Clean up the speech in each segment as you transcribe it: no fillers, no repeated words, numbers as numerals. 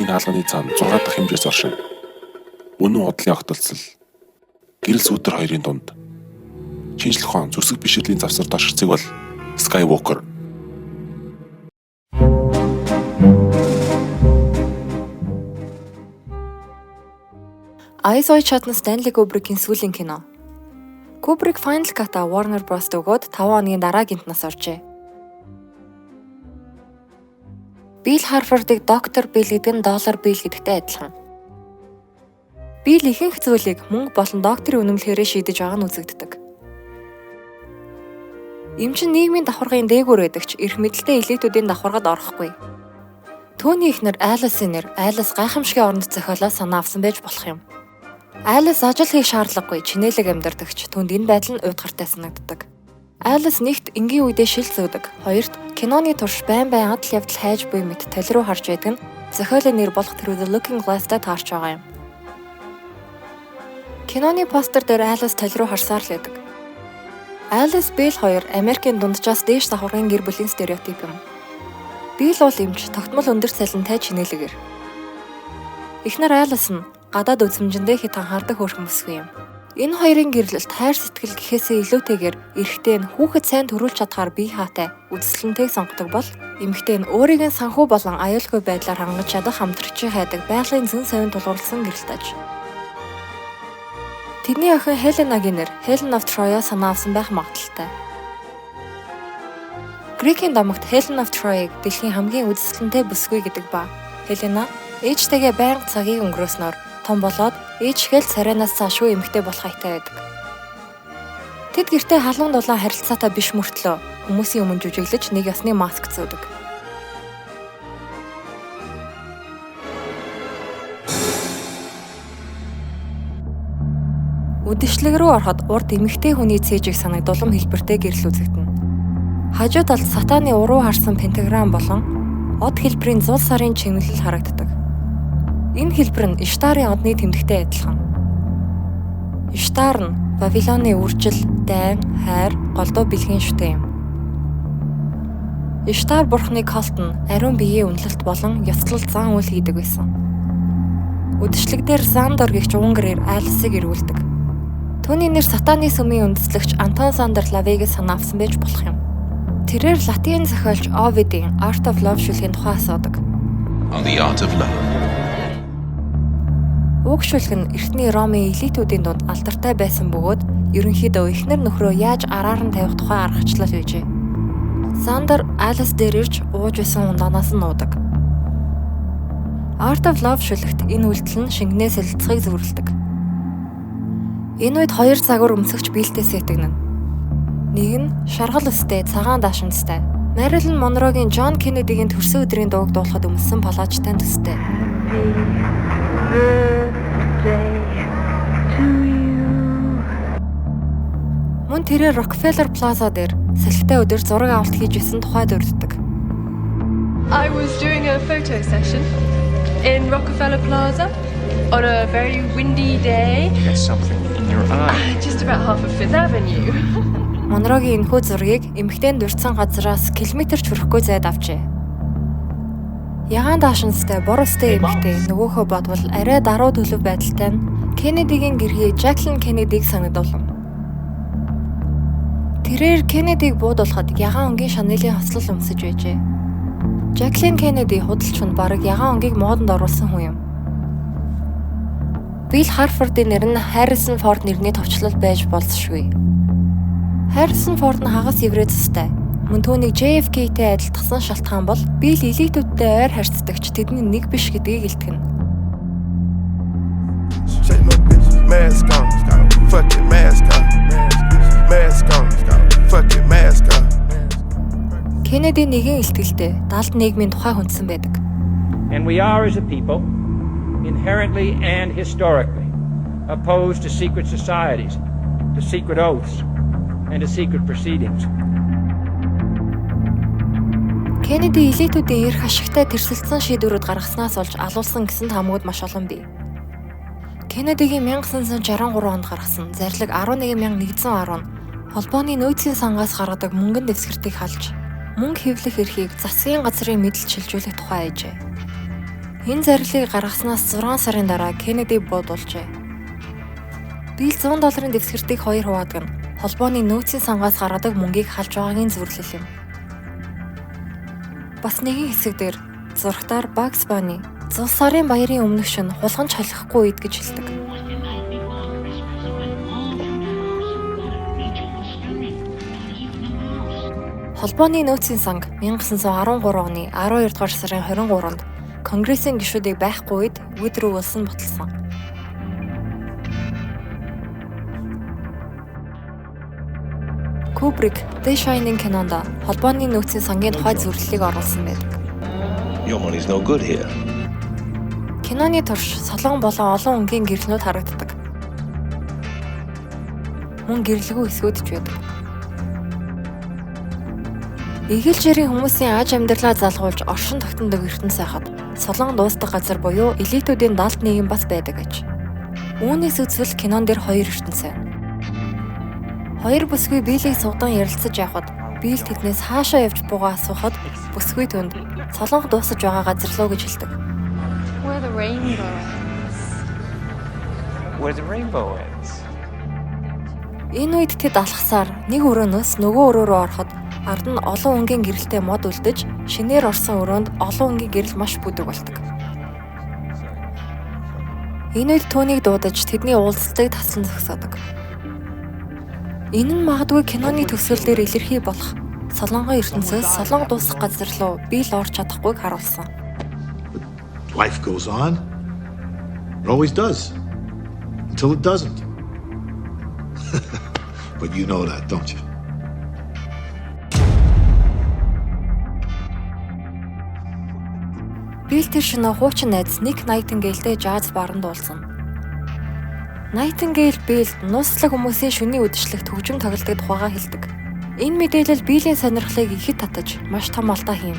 Энэ хаалганы цаана 6 дахь хэмжээс оршин. Үнэн худлын огтолцол. Гэрэл сүүдэр хоёрын дунд. Шинжлэх ухаан зүсэг бишрэлийн завсар даширцэг бол Skywalker. Eyes Wide Shut нь Stanley Kubrick-ийн сүүлийн кино. Kubrick Final Cut-а Warner Bros-д өгөөд 5 хоногийн дараа гинтнаас оржээ. Bill Harford-ыг Доктор Bill гэдэг нь Dollar Bill гэдэгтэй адилхан. Bill ихэнх зүйлийг мөнгө болон докторийн үнэмлэхээрээ шийдэж байгаа нь үзэгддэг. Эмчин нийгмийн давхаргын дээгүүр байдагч эрх мэдэлтэй элитүүдийн давхаргад орохгүй. Түүний эхнэр Alice-ийн нэр Alice гайхамшигын оронд зохиолоо санаа авсан байж болох юм. Alice ажил хийх шаардлагагүй чинээлэг амьдардагч түнд энэ байдал нь уйдгартай санагддаг. Alice нэгт энгийн үедээ шил зөөдөг. Хоёрт киноны турш байн адал явдал хайж буй мэт тал руу харж байдаг нь зохиолын нэр болох Through the Looking Glass-тай таарч байгаа юм. Киноны постер дээр Alice тал руу харсаар л байдаг. Alice Bill хоёр Америкийн дунджаас дээш давхаргын гэр бүлийн стереотип юм. Bill бол эмч, тогтмол өндөр цалинтай чинээлэгэр. Эхнэр Alice нь гадаад үзмжиндээ хит анхаардаг хөөрхөн бүсгүй юм. Энэ хоёрын гэрлэлт хайр сэтгэл гэхээсээ илүүтэйгээр эрэгтэй нь хүүхэд сайн төрүүлж чадхаар бие хаатай үзэсгэлэнтэйг сонгодог бол эмэгтэй нь өөрийн санхүү болон аюулгүй байдлаар хангаж чадах хамтрагчийг хайдаг байгалийн зэн совин тулгуурласан гэрэлт аж. Тэдний охин Хеленагийн нэр Helen of Troy санаа авсан байх магадaltaй. Грекийн домогт Helen of Troy-г дэлхийн хамгийн үзэсгэлэнтэй бүсгүй гэдэг ба Helena ээжтэйгээ байнга цагийг өнгөрөөснөөр том болоод ээжгээл царайнаас цаашгүй эмэгтэй болох хайтай байдаг. Тэд гэртээ халуун дулаан харилцаатай биш мөртлөө хүмүүсийн өмнө жүжиглэж нэг ясны маск зөөдөг. Үдэшлэг рүү ороход урд эмэгтэй хүний цээжийг санагдулам хэлбэртэй гэрэл үзэгдэнэ. Хажуу талд сатааны уруу харсан пентаграм болон од хэлбэрийн зул сарын чимэглэл харагддаг. Энэ хэлбэр нь Иштарын одны тэмдэгтэй адилхан. Иштар нь Вавилоны үржил, дайн, хайр, голдуу бэлгийн шүтэн юм. Иштар бурхны калт нь ариун биеийн үнэлэлт болон ёслол зан үйл хийдэг байсан. Үдэшлэг дээр Зандор гэгч Унгараар Alice-ыг ирүүлдэг. Түүний нэр сатааны сүмийн үндэслэгч Антон Сандер Лавиг санаа авсан байж болох юм. Тэрээр латин зохиолч Ovidийн Art of Love шүлгийн тухай асуудаг. On the art of love. Уг шүлэг нь эртний Ромын элитүүдийн дунд алдартай байсан бөгөөд ерөнхийдөө эхнэр нөхрөө яаж араар нь тавих тухай аргачлал байжээ. Сандер Alice дээр ирж ууж байсан ундаанаас нь нуудаг. Art of Love шүлэгт энэ үйлдэл нь шингэнээ солилцохыг зөвөрлөдөг. Энэ үед хоёр цагуур өмсөгч биелтээ сэтгэгнэ. Нэг нь шаргал өстэй, цагаан даашинзтай. Marilyn Monroe-гийн John Kennedy-гийн төрсөн өдрийн дууг дуулахад өмссөн палажтай төстэй. Мөн тэрээр Rockefeller Plaza дээр салхитай өдөр зураг авалт хийж исэн тухай дурддаг. I was doing a photo session in Rockefeller Plaza on a very windy day. There's something in your eye. Just about half of Fifth Avenue. Монрогийн энэхүү зургийг эмэгтэй дурдсан газраас километрч хүрэхгүй зайд авчээ. Ягаан даашинстай, боростой эмэгтэй нөгөөхөө бодвол арай даруй төлөв байдалтай нь Кеннедигийн гэрхий Jacqueline Kennedy-г санагдуулна. Тэрээр Кеннедиг буудуулахад ягаан өнгийн Chanel-ийн хослол өмсөж байжээ. Jacqueline Kennedy худалч нь бараг ягаан өнгийг модонд оруулсан хүн юм. Bill Harford-ийн нэр нь Harrison Ford нэрний товчлол байж болзошгүй. Harrison Ford нь хагас еврей цэстэй. Мөн түүнийг JFK-тэй адилтгсан шалтгаан бол Bill элитүүдтэй ойр харьцдагч тэдний нэг биш гэдгийг илтгэнэ. Kennedy нэгэн илтгэлтэй далд нийгмийн тухай хүндсэн байдаг. And we are as a people inherently and historically opposed to secret societies, to secret oaths and to secret proceedings. Kennedy элитүүдийн эрх ашигтай тэрсэлсэн шийдвэрүүд гаргаснаас болж алуулсан гэсэн таамагуд маш олон бий. Kennedy-гийн 1963 онд гаргасан зарлиг 11,110 холбооны нөөцийн сангаас гаргадаг мөнгөн дэвсгэртийг халж мөнгө хэвлэх эрхийг засгийн газрын мэдэлд шилжүүлэх тухай айжээ. Энэ зарлиг гаргаснаас 6 сарын дараа Кеннеди буудулжээ. Билл $100 дэвсгэртийг 2 хуваадаг нь холбооны нөөцийн сангаас гаргадаг мөнгийг халж байгаагийн зөвлөл юм. Бас нэгэн хэсэг дээр зурагтаар Bugs Bunny Зул сарын баярын өмнөх шөнө хулганч халихгүй үед гэж хэлдэг. Холбооны нөөцийн санг 1913 оны 12 дугаар сарын 23-нд Конгрессийн гишүүдийг байхгүй үед Woodrow Wilson баталсан. Kubrick The Shining кинонд холбооны нөөцийн сангийн тухай зөвлөлийг оруулсан байдаг. Your money's no good here. Киноны турш солон болон олон өнгийн гэрлэнүүд харагддаг. Мөн гэрлэгүй хэсгүүд ч байдаг. Эгэлж ярийн хүмүүсийн аж амьдралаа залгуулж оршин тогтнодог ертөнц сайхад солон дуустах газар буюу элитүүдийн далд нийгэм бас байдаг гэж. Үүнээс үзвэл кинон дээр 2 ертөнц байна. 2 бүсгүй биелийг сугдан ярилцаж явхад биел тэднээс хаашаа явж буугаа асуухад бүсгүй түнд солонх дуусаж байгаа газар лөө гэж хэлдэг. Where the rainbow ends. Where the rainbow ends. Энэ үед тэд алхасаар нэг өрөөнөөс нөгөө өрөө рүү ороход ард нь олон өнгийн гэрэлтэй мод үлдэж шинээр орсон өрөөнд олон өнгийн гэрэл маш бүдэг болдог. Энэ үед түүнийг дуудаж тэдний уулзалтыг таслан зогсоодог. Энэ нь магадгүй киноны төсөөл дээр илэрхий болох солонгон ертөнцөөс солонго дуусах газар руу биел орж чадахгүйг харуулсан. Life goes on. It always does. Until it doesn't. But you know that, don't you? Биел тэр шинэ хуучин найз Nick Nightingale-тэй жаз баранд уулзсан. Nightingale Биллд нууцлаг хүмүүсийн шөнийн үдшилтэд хөгжим тоглодог тухайгаа хэлдэг. Энэ мэдээлэл Биллийн сонирхлыг ихэд татаж маш том алдаа хийв.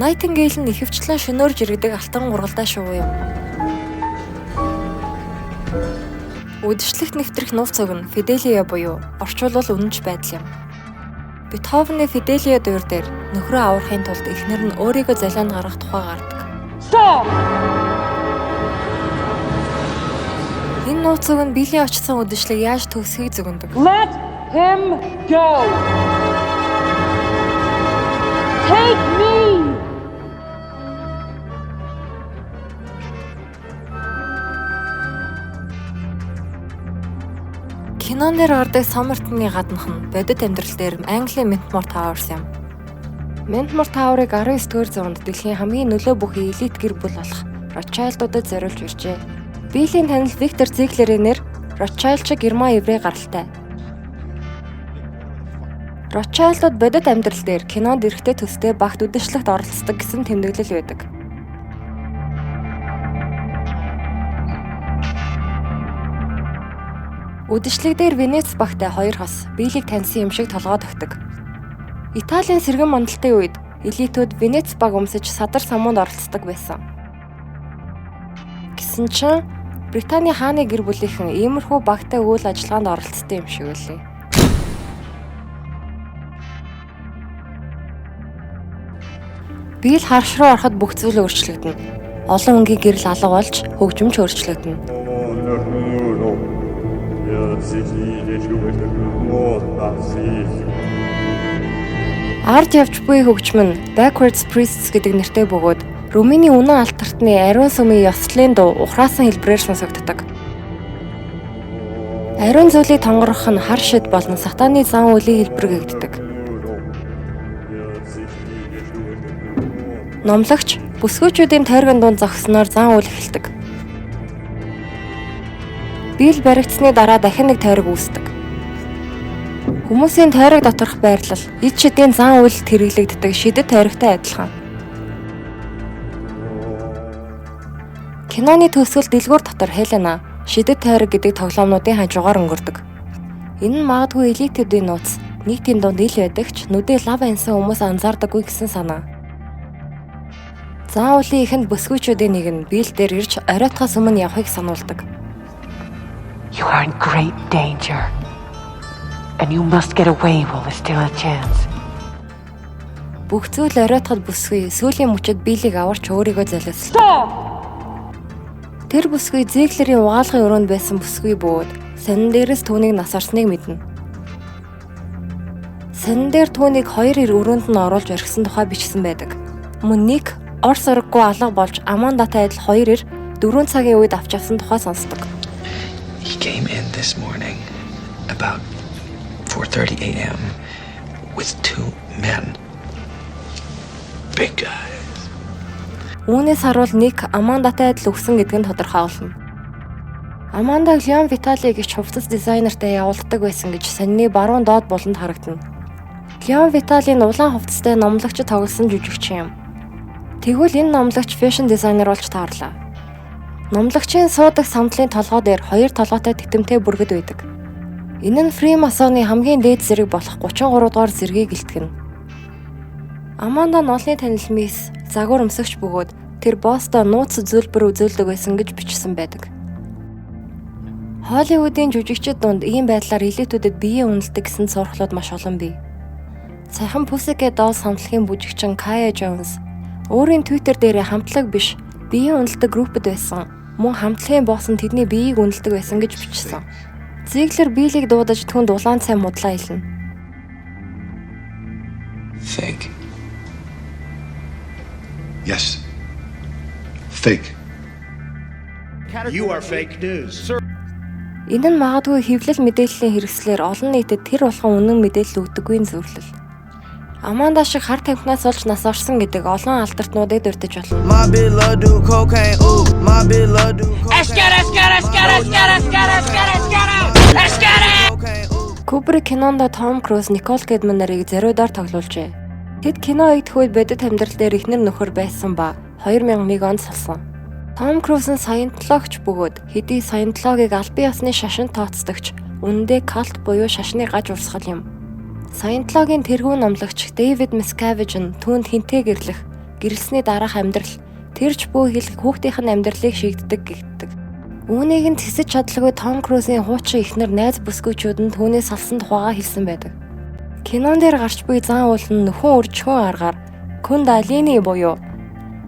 Nightingale нь ихэвчлэн шөнөөр жиргэдэг алтан ургалдаа шувуу юм. Үдшилтэд нэвтрэх нууц үг нь Fidelia буюу орчуулбал үнэнч байдал юм. Бетховены Fidelia дуур дээр нөхрөө аврахын тулд эхнэр нь өөрийгөө залианд гаргах тухай гардаг. Энэ нууц үг нь Биллийн очсон үдшилтэг яаж төгсөхийг зөвгөндөг. Let him go. Take me. Кинон дээр гардаг Саммертны гаднах нь бодит амьдрал дээр Английн Ментмор Тауэрс юм. Ментмор Тауэрыг 19-р зуунд дэлхийн хамгийн нөлөө бүхий элит гэр бүл болох Ротшайлдуудад зориулж иржээ. Биллийн танил Виктор Зиглерийн нэр Ротшайлдчиг Герман еврей гаралтай. Ротшайлдууд бодит амьдрал дээр кинонд эрэхтэй төстэй багт үдшилтэд оролцдог гэсэн тэмдэглэл байдаг. Үдшилэг дээр Венец багтай 2 хос Биллийг таньсан юм шиг толгой тогтдог. Италийн сэргэн мандалтын үед элитүүд Венец баг өмсөж садар самуунд оролцдог байсан. Гэсэн чинь Британий хааны гэр бүлийнхэн иймэрхүү багтай үйл ажиллагаанд оролцдог юм шиг үлээ. Билл харш руу ороход бүх зүйл өөрчлөгдөнө. Олон өнгийн гэрэл алга болж хөгжимч өөрчлөгдөнө. Ард явж буй хөгжим нь Backwards Priests гэдэг нэртэй бөгөөд Румыны үнэн алтартны ариун сүмийн ёслолын дуу ухраасан хэлбэрээр сонсогддог. Ариун зүйлийг тонгорох нь хар шид болон сатаны зан үлийн хэлбэр гэгддэг. Номлогч бүсгүйчүүдийн тойргон дунд зогсноор зан үйл эхэлдэг. Билл баригдсны дараа дахин нэг тойрог үүсдэг. Хүмүүсийн тойрог доторх байрлал эд шидийн зан үйлд хэрэглэгддэг шидэт тойрогтой адилхан. Киноны төгсгөл дэлгүүр дотор Хелена шидэт тойрог гэдэг тоглоомнуудын хажуугаар өнгөрдөг. Энэ нь магадгүй элитүүдийн нууц нийтийн дунд ил байдаг ч нүдээ лав ансан хүмүүс анзаардаггүй гэсэн санаа. Зан үйлийн ихэнд бүсгүйчүүдийн нэг нь Билл дээр ирж оройтхоос өмнө явахыг сануулдаг. You are in great danger. And you must get away while there's still a chance. Бүх зүйл оройтход бүсгүй сүүлийн мөчөд биелийг аварч өөрийгөө золиослоо. Тэр бүсгүй Зиглерийн угаалгын өрөөнд байсан бүсгүй бөгөөд сонин дээрээс түүнийг нас орсныг мэднэ. Сонин дээр түүнийг 2 ир өрөөнд нь оруулж орхисон тухай бичсэн байдаг. Мөн Ник орс ороггүй алга болж Амандатай адил 2 ир 4 цагийн үед авч явсан тухай сонсдог. He came in this morning about 4:30 a.m. with 2 men. Big guys. Үүнээс харуул Ник Амандатай адил өгсөн гэдг нь тодорхойлно. Аманда Леон Витали гэж хувцас дизайнертай явуулдаг байсан гэж сонины баруун доод буланд харагдана. Леон Виталийн улаан хувцастай номлогч тоглосон жүжигчин юм. Тэгвэл энэ номлогч фэшн дизайнер болж таарлаа. Номлогчийн суудаг самтлын толгой дээр 2 толгойтой титэмтэй бүргэд байдаг. Энэ нь Фримасоны хамгийн дээд зэрэг болох 33 дугаар зэргийг илтгэнэ. Аманда нолны танил мисс загвар өмсөгч бөгөөд тэр Бостон нууц зөвлбөр үзүүлдэг байсан гэж бичсэн байдаг. Холливуудын жүжигчид дунд ийм байдлаар элитүүдэд биеэ үнэлдэг гэсэн сурхлууд маш олон бий. Саяхан Pussycat Dolls хамтлагийн бүжигчин Kaya Jones өөрийн Twitter дээр хамтлаг биш биеэ үнэлдэг группэд байсан. Мөн хамтлагийн босс нь тэдний биеийг үнэлдэг байсан гэж бичсэн. Зиглер биелийг дуудаж түнд улаан цай мудлаа хэлнэ. Fake. Yes. Fake. You are fake news. Энэ нь магадгүй хэвлэл мэдээллийн хэрэгслээр олон нийтэд тэр болгон үнэн мэдээлэл өгдөггүй зөвлөл. Аманда шиг хар тамхинаас олж нас орсон гэдэг олон алдартнуудыг дурдж болно. Кубрик кинонд Том Круз, Никол Кидман нарыг зориудаар тоглуулжээ. Тэд кино идэх үед бодит амьдрал дээр эхнэр нөхөр байсан ба 2000 онд салсан. Том Круз нь саентологч бөгөөд хэдий саентологийг албан ёсны шашин тооцдогч үнэндээ калт буюу шашны гаж урсгал юм. Саентологийн тэргүүн номлогч Дэвид Мискавиж нь түүнд хинтээ гэрлэх, гэрэлсний дараах амьдрал, тэрч бүү хэлэх хүүхдийнх нь амьдралыг шийддэг гэгддэг. Үүнийг нь тэсэж чадлагүй Том Крузийн хуучин эхнэр найз бүсгүйчүүд нь түүнээс салсан тухайга хэлсэн байдаг. Кинон дээр гарч буй зан уул нь нөхөн үржихүүн аргаар Кундалини буюу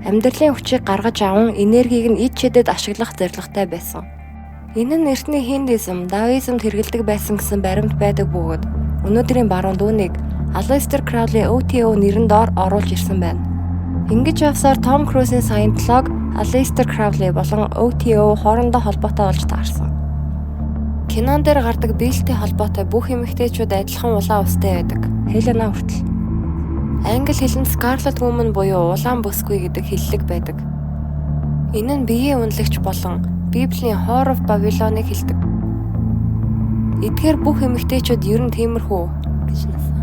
амьдралын хүчийг гаргаж аван энергийг нь ид шидэд ашиглах зорилготой байсан. Энэ нь эртний хиндизм, даоизмд хэрэгэлдэг байсан гэсэн баримт байдаг бөгөөд өнөөдрийн баруун дүүнийг Aleister Crowley OTO нэрэн доор оруулж ирсэн байна. Ингэж явсаар Том Крузийн саентолог Aleister Crowley болон OTO хоорондоо холбоотой болж таарсан. Кинон дээр гардаг биелэлтэй холбоотой бүх эмэгтэйчүүд адилхан улаан устай байдаг. Хелена хүртэл. Англи хэлэнд Scarlet Woman буюу улаан бүсгүй гэдэг хэллэг байдаг. Энэ нь биеэ үнэлэгч болон Библийн Whore of Babylon-ыг хэлдэг. Эдгээр бүх эмэгтэйчүүд ер нь тиймэрхүү гэж насан.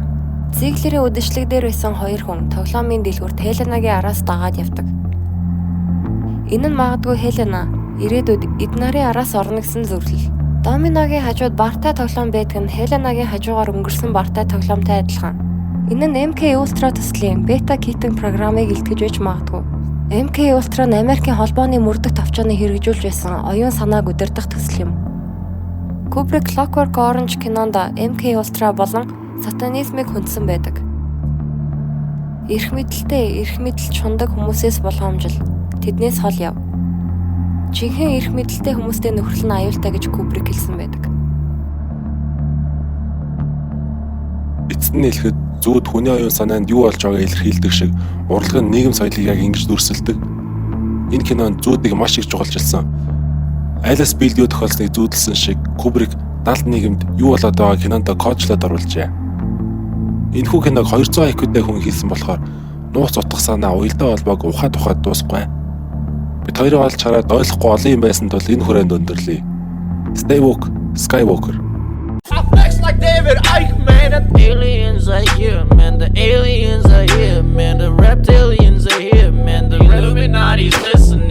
Зиглерийн үдэшлэг дээр байсан 2 хүн тоглоомын дэлгүүрт Хеленагийн араас дагаад явдаг. Энэ нь магадгүй Хелена ирээдүйд эд нарын араас орно гэсэн зөвлөл. Доминогийн хажууд бартай тоглоом байдаг нь Хеленагийн хажуугаар өнгөрсөн бартай тоглоомтой адилхан. Энэ нь MK Ultra төслийн бета китинг програмыг илтгэж байж магадгүй. MK Ultra нь Америкийн холбооны мөрдөх товчооныг хэрэгжүүлж байсан оюун санааг удирдах төсөл юм. Kubrick Clockwork Orange кинонд MK Ultra болон сатанизмыг хүндсэн байдаг. Эрх мэдэлд чундаг хүмүүсээс болгоомжил тэднээс хол яв. Жинхэнэ эрх мэдэлтэй хүмүүстэй нөхрөл нь аюултай гэж Kubrick хэлсэн байдаг. Эцэст нь хэлэхэд зүүд хүний оюун санаанд юу болж байгааг илэрхийлдэг шиг урлаг нь нийгэм соёлыг яг ингэж дүрсэлдэг. Энэ кинонд зүүдийг маш их чухалчилсан. Айлас Билдио тохиолсныг зүүдэлсэн шиг Kubrick далд нийгэмд юу болоод байгааг кинонд кодчлоод оруулжээ. Энэхүү киног 200 IQ-тэй хүн хийсэн болохоор нууц утга санаа уялдаа холбоог ухаад дуусахгүй. Бид хоёроо олж хараад ойлгохгүй олон юм байсан тул энэ хүрээнд өндөрлөе. Stay woke, Skywalker. I flex like David Icke, man. The aliens are here, man. The aliens are here, man. The reptilians are here, man. The Illuminati's listening.